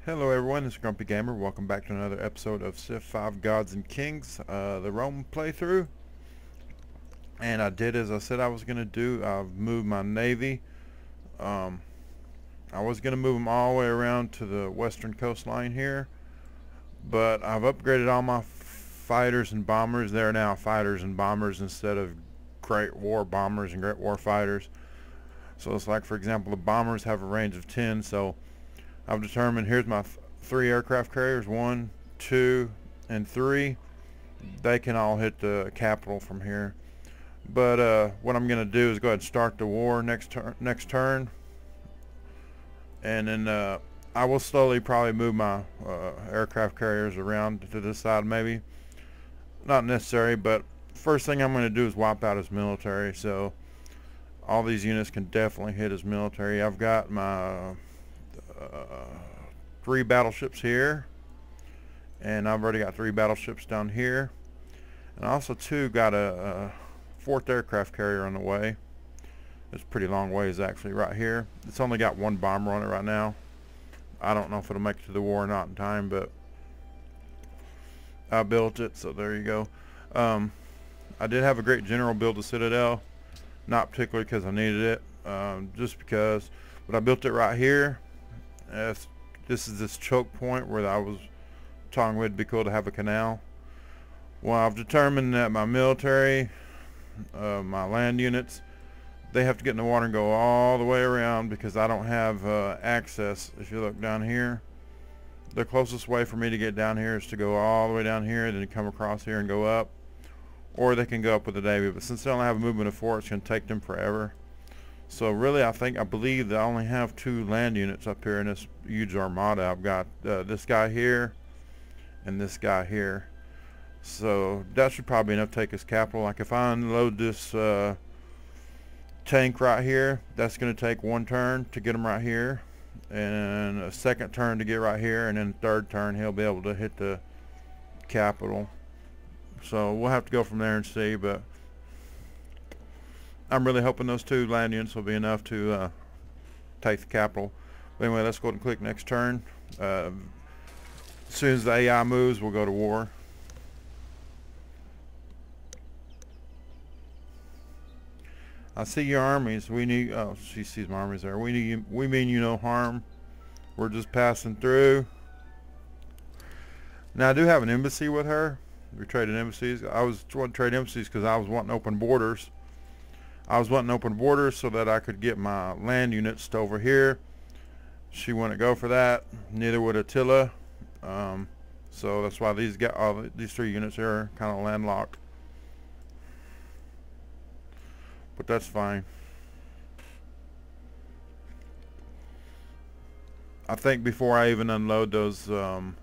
Hello everyone, it's Grumpy Gamer. Welcome back to another episode of Civ 5 Gods and Kings, the Rome playthrough. And I did as I said I was going to do. I've moved my navy. I was going to move them all the way around to the western coastline here, but I've upgraded all my fighters and bombers. They're now fighters and bombers instead of Great War bombers and Great War fighters. So it's like, for example, the bombers have a range of 10, so I've determined here's my 3 aircraft carriers, 1, 2, and 3. They can all hit the capital from here. But what I'm going to do is go ahead and start the war next turn. And then I will slowly probably move my aircraft carriers around to this side maybe. Not necessary, but first thing I'm going to do is wipe out his military. So all these units can definitely hit his military. I've got my 3 battleships here, and I've already got 3 battleships down here, and I also too got a 4th aircraft carrier on the way. It's a pretty long ways actually right here. It's only got 1 bomber on it right now. I don't know if it'll make it to the war or not in time, but I built it, so there you go. I did have a great general build the Citadel, not particularly because I needed it, just because, but I built it right here. This is this choke point where I was talking it'd be cool to have a canal. Well, I've determined that my military, my land units, they have to get in the water and go all the way around because I don't have access. If you look down here, the closest way for me to get down here is to go all the way down here, then come across here and go up, or they can go up with the navy. But since they only have a movement of 4, it's going to take them forever. So really, I believe that I only have 2 land units up here in this huge armada. I've got this guy here and this guy here. So that should probably be enough to take his capital. Like if I unload this tank right here, that's going to take 1 turn to get him right here, and a 2nd turn to get right here, and then 3rd turn he'll be able to hit the capital. So we'll have to go from there and see, but I'm really hoping those 2 land units will be enough to take the capital. But anyway, let's go ahead and click next turn. As soon as the AI moves, we'll go to war. I see your armies. We need. Oh, she sees my armies there. We mean you no harm. We're just passing through. Now I do have an embassy with her. We traded embassies. I was wanting to trade embassies because I was wanting open borders. I was wanting open borders so that I could get my land units to over here. She wouldn't go for that. Neither would Attila. So that's why these 3 units here are kind of landlocked. But that's fine. I think before I even unload those land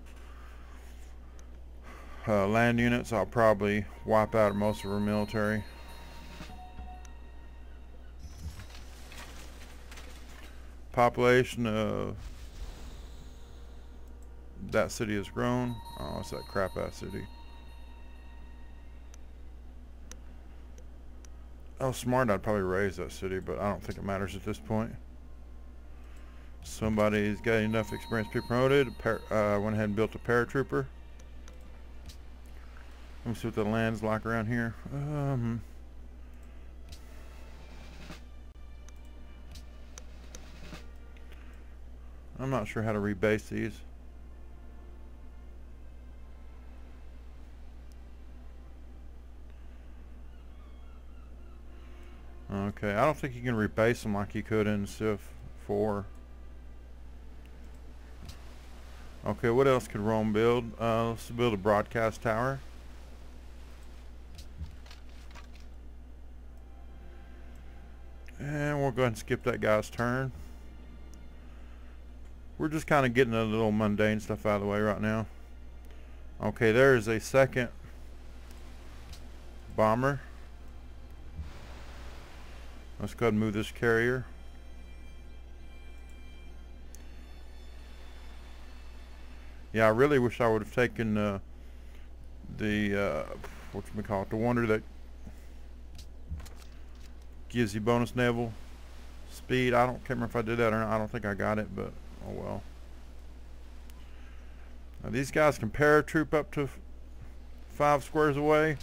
units, I'll probably wipe out most of her military. Population of that city has grown. Oh, it's that crap ass city. Oh, smart, I'd probably raise that city, but I don't think it matters at this point. Somebody's got enough experience to be promoted. Went ahead and built a paratrooper. Let me see what the land's like around here. I'm not sure how to rebase these. Okay, I don't think you can rebase them like you could in Civ 4. Okay, what else could Rome build? Let's build a broadcast tower. And we'll go ahead and skip that guy's turn. We're just kind of getting a little mundane stuff out of the way right now. Okay, there is a 2nd bomber. Let's go ahead and move this carrier. Yeah, I really wish I would have taken the whatchamacallit, the wonder that gives you bonus naval speed. Can't remember if I did that or not. I don't think I got it, but oh well. Now these guys can paratroop up to 5 squares away,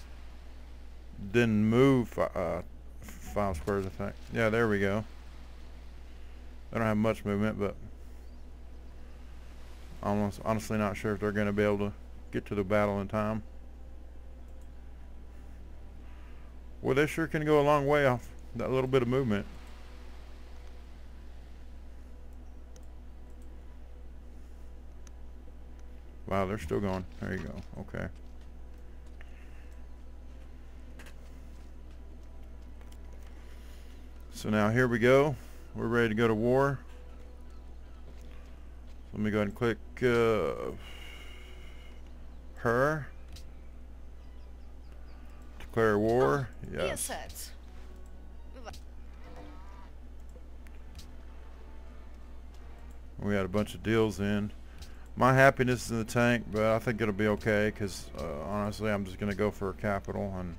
then move 5 squares, I think. Yeah, there we go. They don't have much movement, but honestly not sure if they're going to be able to get to the battle in time. Well, they sure can go a long way off that little bit of movement. Wow, they're still going. There you go. Okay. So now here we go. We're ready to go to war. So let me go ahead and click her. Declare war. Yes. We had a bunch of deals in. My happiness is in the tank, but I think it'll be okay because honestly I'm just going to go for a capital. And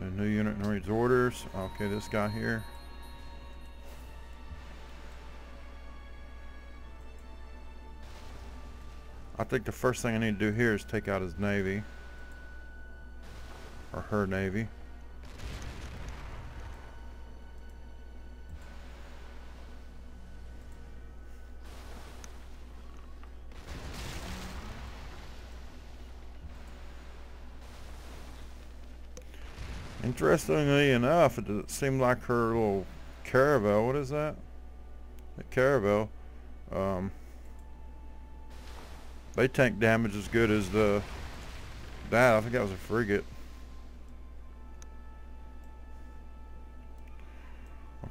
a new unit reads orders. Okay, this guy here. I think the first thing I need to do here is take out his navy. Or her navy. Interestingly enough, it seemed like her little caravel, what is that? The caravel, they tank damage as good as that. I think that was a frigate.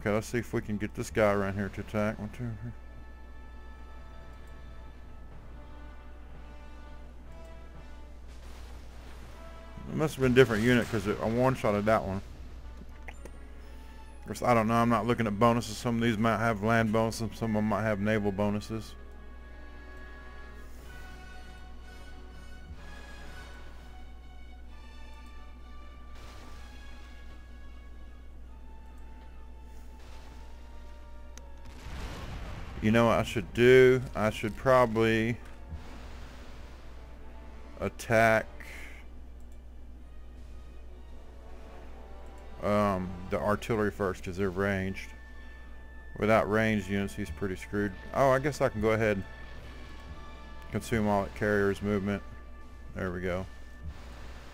Okay, let's see if we can get this guy around here to attack. 1, 2, 3. It must have been a different unit because I one-shotted that one. Of course, I don't know. I'm not looking at bonuses. Some of these might have land bonuses. Some of them might have naval bonuses. You know what I should do? I should probably attack the artillery first because they're ranged. Without ranged units, he's pretty screwed. Oh, I guess I can go ahead and consume all that carrier's movement. There we go.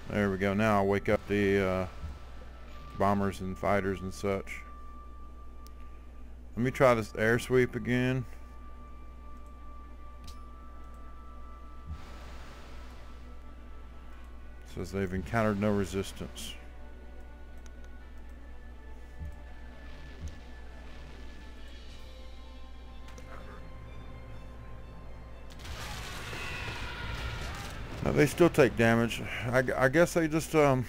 There we go. Now I'll wake up the bombers and fighters and such. Let me try this air sweep again. It says they've encountered no resistance. Now they still take damage. I guess they just can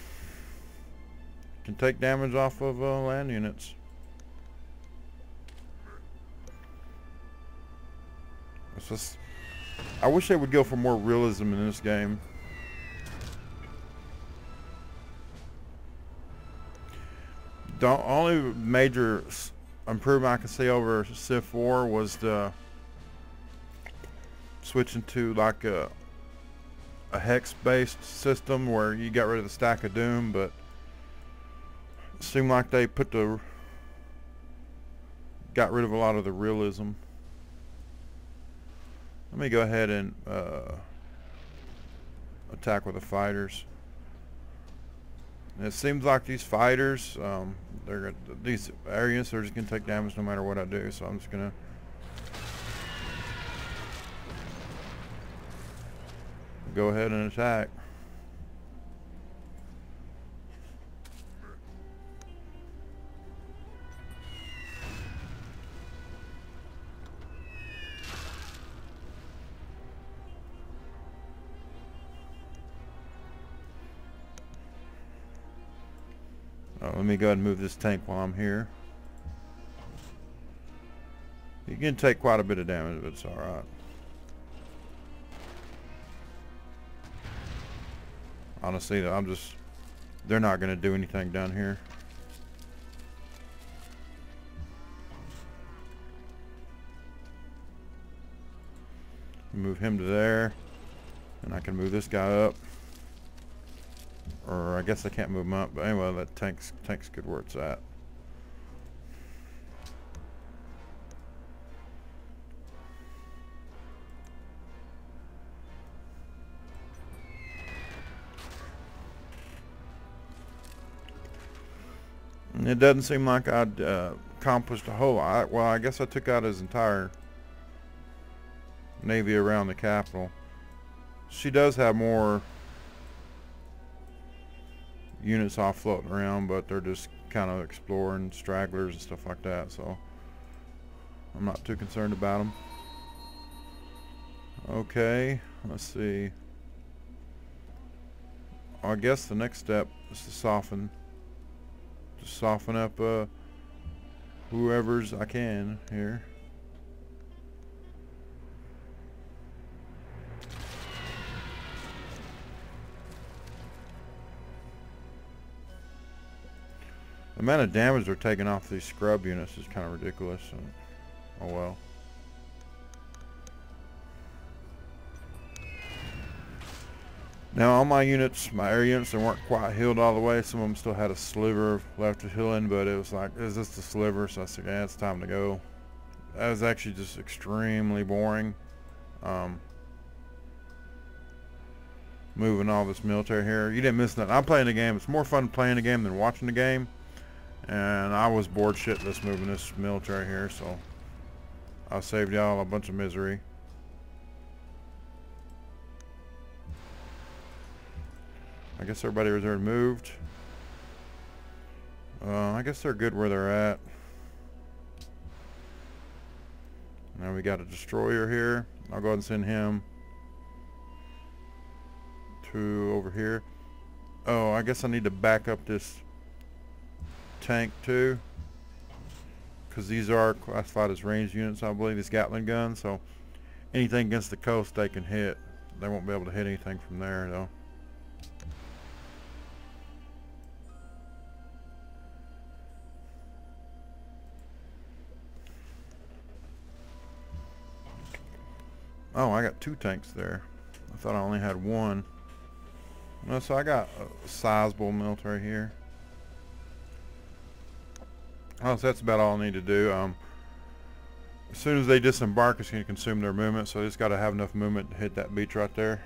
take damage off of land units. It's just, I wish they would go for more realism in this game. The only major improvement I can see over Civ 4 was the switching to like a hex-based system where you got rid of the stack of doom, but it seemed like they got rid of a lot of the realism. Let me go ahead and attack with the fighters. And it seems like these fighters, these areas are just gonna take damage no matter what I do. So I'm just gonna go ahead and attack. Let me go ahead and move this tank while I'm here. You can take quite a bit of damage, but it's alright. Honestly, they're not going to do anything down here. Move him to there, and I can move this guy up. Or I guess I can't move him up, but anyway, that tank's good where it's at. And it doesn't seem like I'd accomplished a whole lot. Well, I guess I took out his entire navy around the capital. She does have more units off floating around, but they're just kind of exploring, stragglers and stuff like that, so I'm not too concerned about them. Okay, let's see. I guess the next step is to soften up whoever's I can here. The amount of damage they're taking off these scrub units is kind of ridiculous. So, oh well. Now all my units, my air units, they weren't quite healed all the way. Some of them still had a sliver left to healing, but it was like, is this the sliver? So I said, yeah, it's time to go. That was actually just extremely boring. Moving all this military here. You didn't miss nothing. I'm playing the game. It's more fun playing the game than watching the game. And I was bored shitless moving this military here, so I saved y'all a bunch of misery. I guess everybody was there moved. I guess they're good where they're at. Now we got a destroyer here. I'll go ahead and send him to over here. Oh, I guess I need to back up this tank too, because these are classified as ranged units, I believe, these Gatling guns, so anything against the coast they can hit. They won't be able to hit anything from there though. Oh, I got 2 tanks there. I thought I only had 1. Well, so I got a sizable military here. Oh, so that's about all I need to do. As soon as they disembark, it's going to consume their movement, so I just got to have enough movement to hit that beach right there.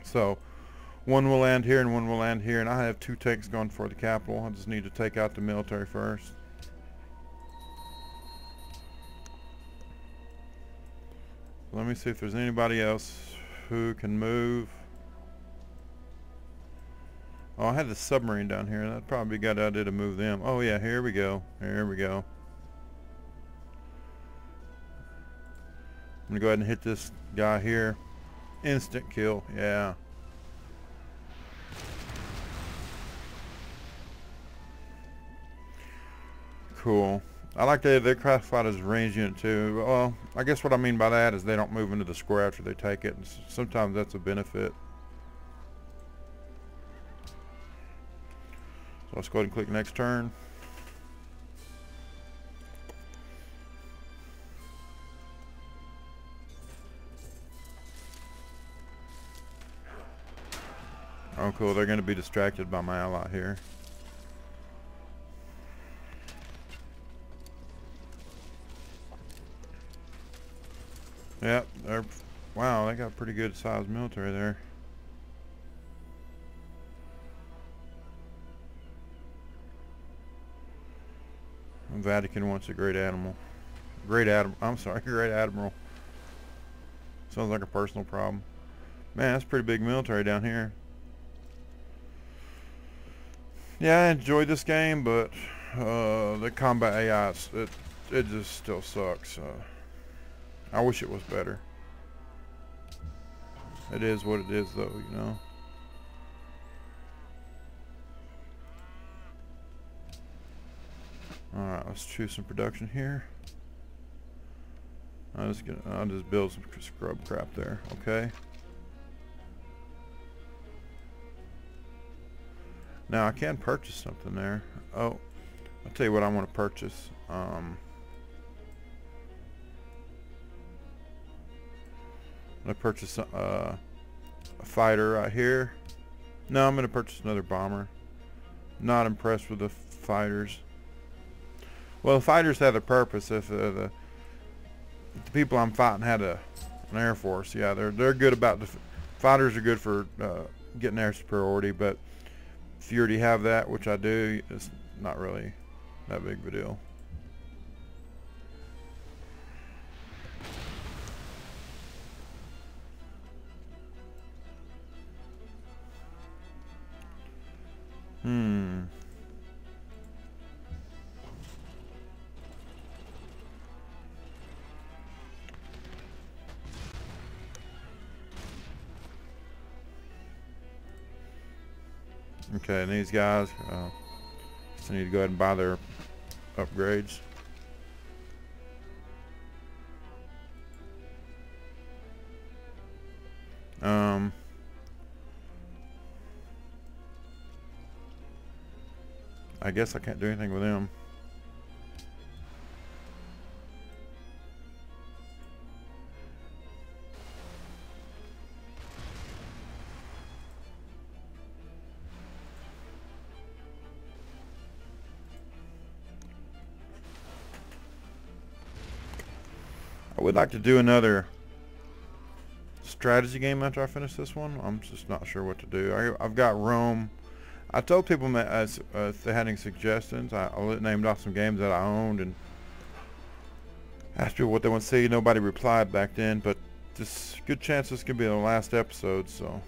So, one will land here and one will land here, and I have 2 tanks going for the capital. I just need to take out the military first. Let me see if there's anybody else who can move. Oh, I had the submarine down here. That'd probably be a good idea to move them. Oh yeah, here we go. Here we go. I'm gonna go ahead and hit this guy here. Instant kill. Yeah. Cool. I like that they're classified as a ranged unit too. Well, I guess what I mean by that is they don't move into the square after they take it. And sometimes that's a benefit. So let's go ahead and click next turn. Oh cool, they're going to be distracted by my ally here. Yep, wow, they got a pretty good sized military there. Vatican wants a great admiral. Great admiral. Sounds like a personal problem. Man, that's a pretty big military down here. Yeah, I enjoyed this game, but the combat AI, it just still sucks. I wish it was better. It is what it is though, you know. Alright, let's choose some production here. I'll just build some scrub crap there, okay. Now I can purchase something there. Oh, I'll tell you what I want to purchase. I'm gonna purchase a fighter right here. No, I'm gonna purchase another bomber. Not impressed with the fighters. Well, the fighters have a purpose. If the people I'm fighting had an air force, yeah, they're good about fighters are good for getting air superiority. But if you already have that, which I do, it's not really that big of a deal. Okay, and these guys just need to go ahead and buy their upgrades. I guess I can't do anything with them. I would like to do another strategy game after I finish this one. I'm just not sure what to do. I've got Rome. I told people that if they had any suggestions, I named off some games that I owned and asked people what they want to see. Nobody replied back then, but this good chance this could be the last episode. So,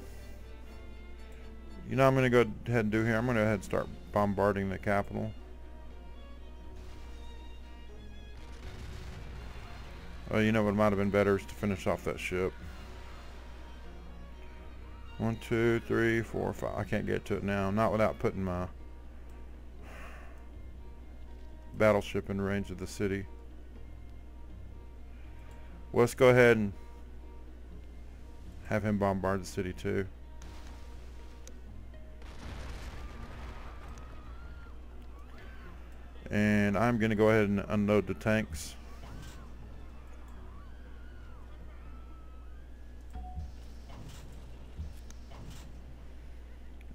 you know, I'm going to go ahead and do here. I'm going to go ahead and start bombarding the capital. Well, you know what might have been better is to finish off that ship. 1, 2, 3, 4, 5. I can't get to it now. Not without putting my battleship in range of the city. Well, let's go ahead and have him bombard the city too. And I'm going to go ahead and unload the tanks.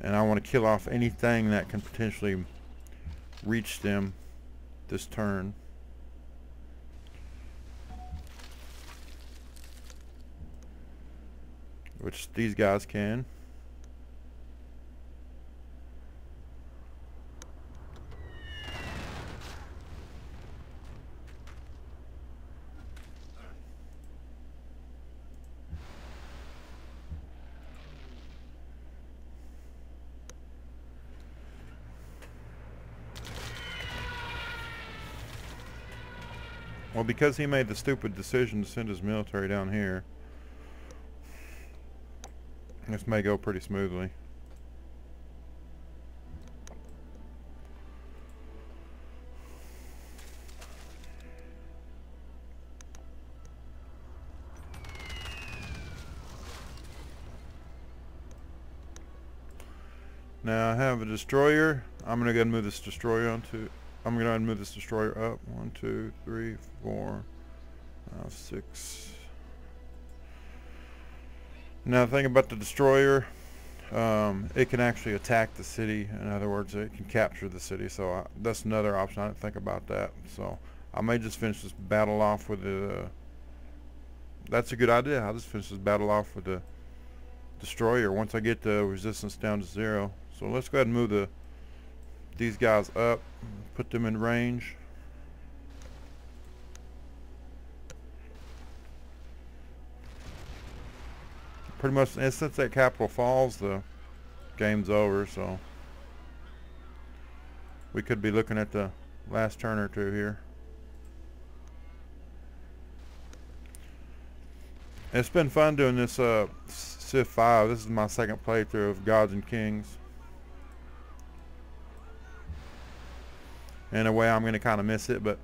And I want to kill off anything that can potentially reach them this turn. Which these guys can. Well, because he made the stupid decision to send his military down here, this may go pretty smoothly. Now I have a destroyer. I'm gonna go ahead and move this destroyer onto. I'm gonna go ahead and move this destroyer up. 1, 2, 3, 4, 5, 6. Now the thing about the destroyer, it can actually attack the city. In other words, it can capture the city. So that's another option. I didn't think about that. So I may just finish this battle off with the. That's a good idea. I'll just finish this battle off with the destroyer once I get the resistance down to 0. So let's go ahead and move these guys up, put them in range. Pretty much, and since that capital falls, the game's over, so we could be looking at the last turn or two here. It's been fun doing this Civ 5. This is my second playthrough of Gods and Kings. In a way, I'm going to kind of miss it, but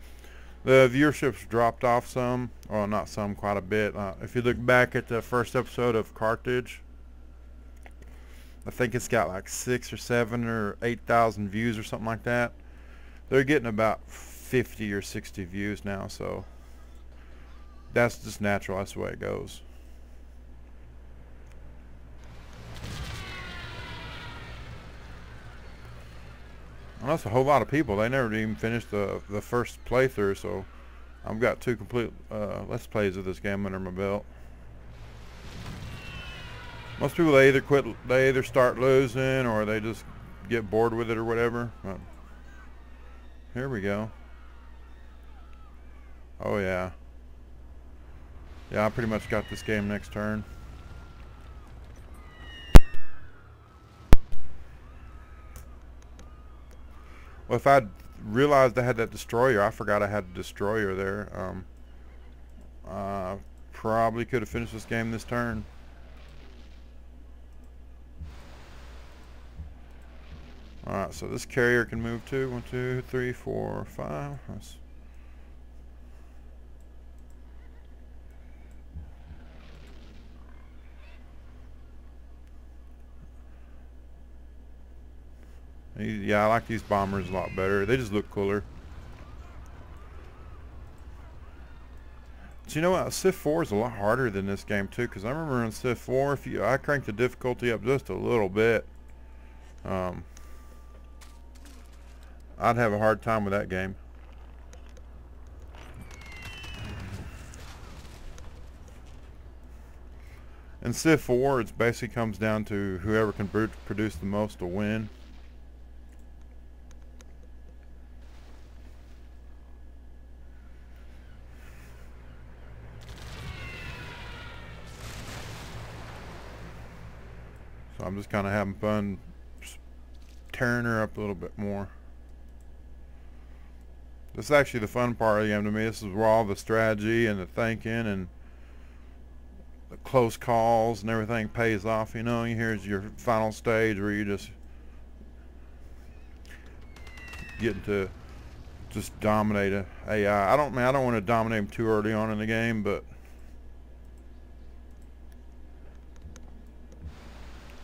the viewership's dropped off some, or not some, quite a bit. If you look back at the first episode of Carthage, I think it's got like 6 or 7 or 8,000 views or something like that. They're getting about 50 or 60 views now, so that's just natural. That's the way it goes. Well, that's a whole lot of people. They never even finished the first playthrough, so I've got 2 complete let's plays of this game under my belt. Most people, they either start losing or they just get bored with it or whatever. But here we go. Oh yeah. Yeah, I pretty much got this game next turn. Well, if I'd realized I had that destroyer, I forgot I had a destroyer there. Probably could have finished this game this turn. Alright, so this carrier can move too. 1, 2, 3, 4, 5. Yeah, I like these bombers a lot better. They just look cooler. So you know what? Civ 4 is a lot harder than this game too, because I remember in Civ 4, I cranked the difficulty up just a little bit, I'd have a hard time with that game. In Civ 4, it basically comes down to whoever can produce the most to win. So I'm just kind of having fun tearing her up a little bit more. This is actually the fun part of the game to me. This is where all the strategy and the thinking and the close calls and everything pays off. You know, here's your final stage where you just getting to just dominate a AI. I don't want to dominate him too early on in the game, but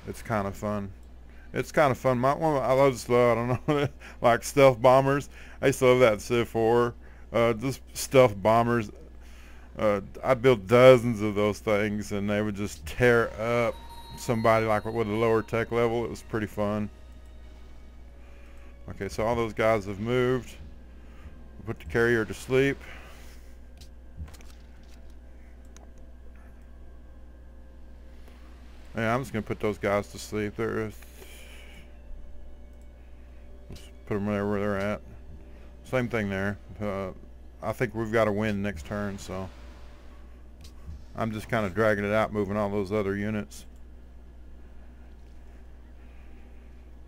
it's kind of fun. It's kind of fun. I love, I don't know, like stealth bombers. I used to love that in Civ 4. Just stealth bombers. I'd build dozens of those things, and they would just tear up somebody like with a lower tech level. It was pretty fun. Okay, so all those guys have moved. Put the carrier to sleep. Yeah, I'm just gonna put those guys to sleep. Just put them where they're at. Same thing there. I think we've got to win next turn, so I'm just kind of dragging it out, moving all those other units.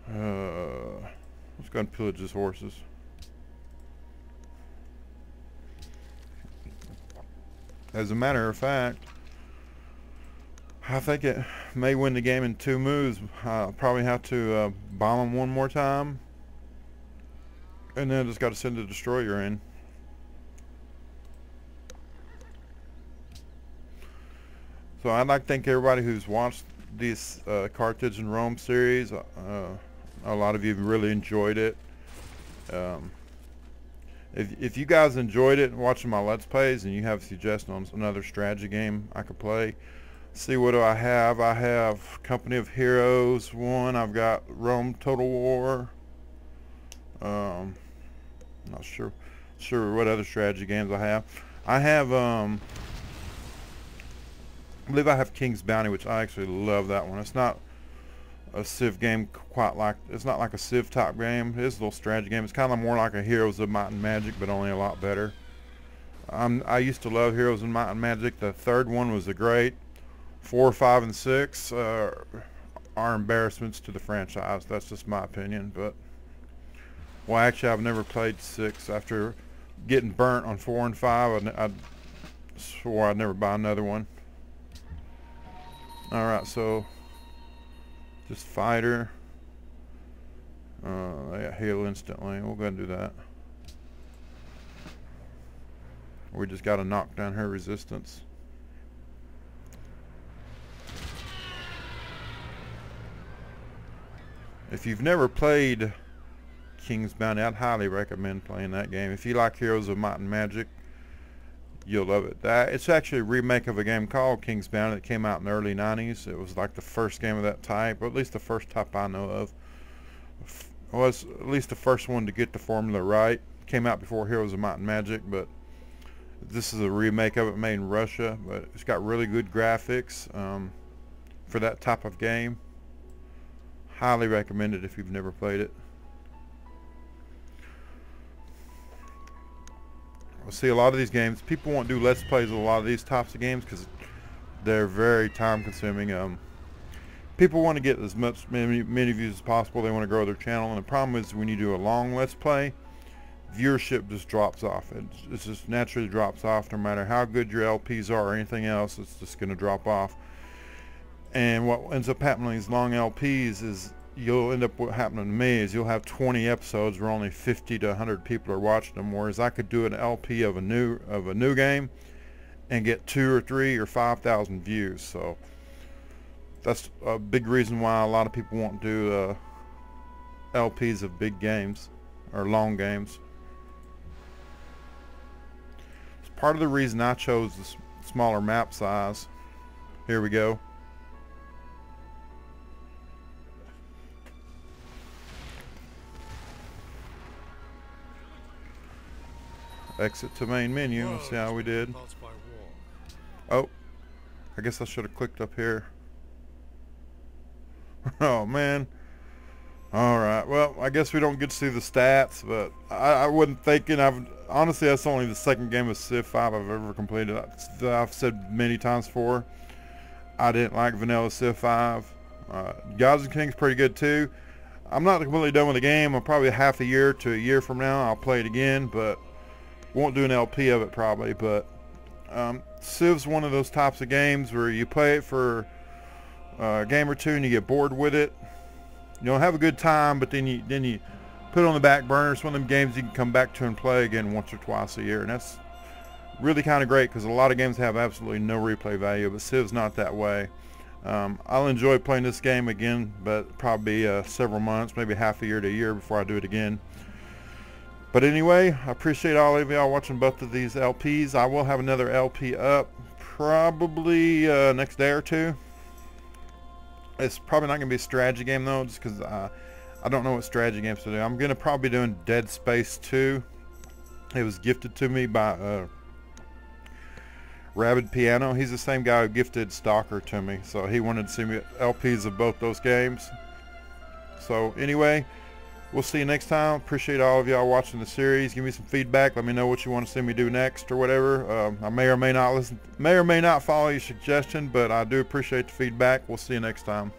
Let's go and pillage his horses. As a matter of fact, I think it may win the game in 2 moves. I'll probably have to bomb him one more time, and then I just got to send the destroyer in. So I'd like to thank everybody who's watched this Carthage and Rome series. A lot of you have really enjoyed it. If you guys enjoyed it watching my Let's Plays and you have suggestions on another strategy game I could play, see, what do I have? I have Company of Heroes 1. I've got Rome Total War. Not sure what other strategy games I have. I have I believe I have King's Bounty, which I actually love that one. It's not a Civ game quite like, it's not like a Civ type game. It is a little strategy game. It's kind of more like a Heroes of Might and Magic, but only a lot better. I used to love Heroes of Might and Magic. The third one was a great. 4, 5, and 6 are embarrassments to the franchise. That's just my opinion. But well, actually, I've never played 6. After getting burnt on 4 and 5, I swore I'd never buy another one. Alright, so just fighter. They got heal instantly. We'll go ahead and do that. We just got to knock down her resistance. If you've never played King's Bounty, I'd highly recommend playing that game. If you like Heroes of Might and Magic, you'll love it. It's actually a remake of a game called King's Bounty that came out in the early 90s. It was like the first game of that type, or at least the first type I know of. was at least the first one to get the formula right. Came out before Heroes of Might and Magic, but this is a remake of it made in Russia, but it's got really good graphics for that type of game. Highly recommend it if you've never played it. We'll see a lot of these games. People won't do Let's Plays of a lot of these types of games because they're very time consuming. People want to get as many views as possible. They want to grow their channel, and the problem is when you do a long Let's Play, viewership just drops off. It just naturally drops off. No matter how good your LPs are or anything else, it's just going to drop off. And what ends up happening with these long LPs is you'll end up, what happening to me is you'll have 20 episodes where only 50 to 100 people are watching them, whereas I could do an LP of a new game and get 2 or 3 or 5,000 views. So that's a big reason why a lot of people won't do LPs of big games or long games. It's part of the reason I chose this smaller map size. Here we go. Exit to main menu. Let's see how we did. Oh, I guess I should have clicked up here. Oh man. Alright, well, I guess we don't get to see the stats, but I wasn't thinking. Honestly, that's only the second game of Civ 5 I've ever completed. I've said many times before, I didn't like vanilla Civ 5. Gods and Kings pretty good too. I'm not completely done with the game. I'm probably half a year to a year from now I'll play it again, but won't do an LP of it probably. But Civ's one of those types of games where you play it for a game or two and you get bored with it. You'll have a good time, but then you put it on the back burner. It's one of them games you can come back to and play again once or twice a year, and that's really kind of great because a lot of games have absolutely no replay value, but Civ's not that way. I'll enjoy playing this game again, but probably several months, maybe half a year to a year before I do it again. But anyway, I appreciate all of y'all watching both of these LPs. I will have another LP up probably next day or two. It's probably not going to be a strategy game though, just because I don't know what strategy games to do. I'm going to probably be doing Dead Space 2. It was gifted to me by Rabid Piano. He's the same guy who gifted Stalker to me, so he wanted to see me LPs of both those games. So anyway, we'll see you next time. Appreciate all of y'all watching the series. Give me some feedback. Let me know what you want to see me do next or whatever. I may or may not follow your suggestion, but I do appreciate the feedback. We'll see you next time.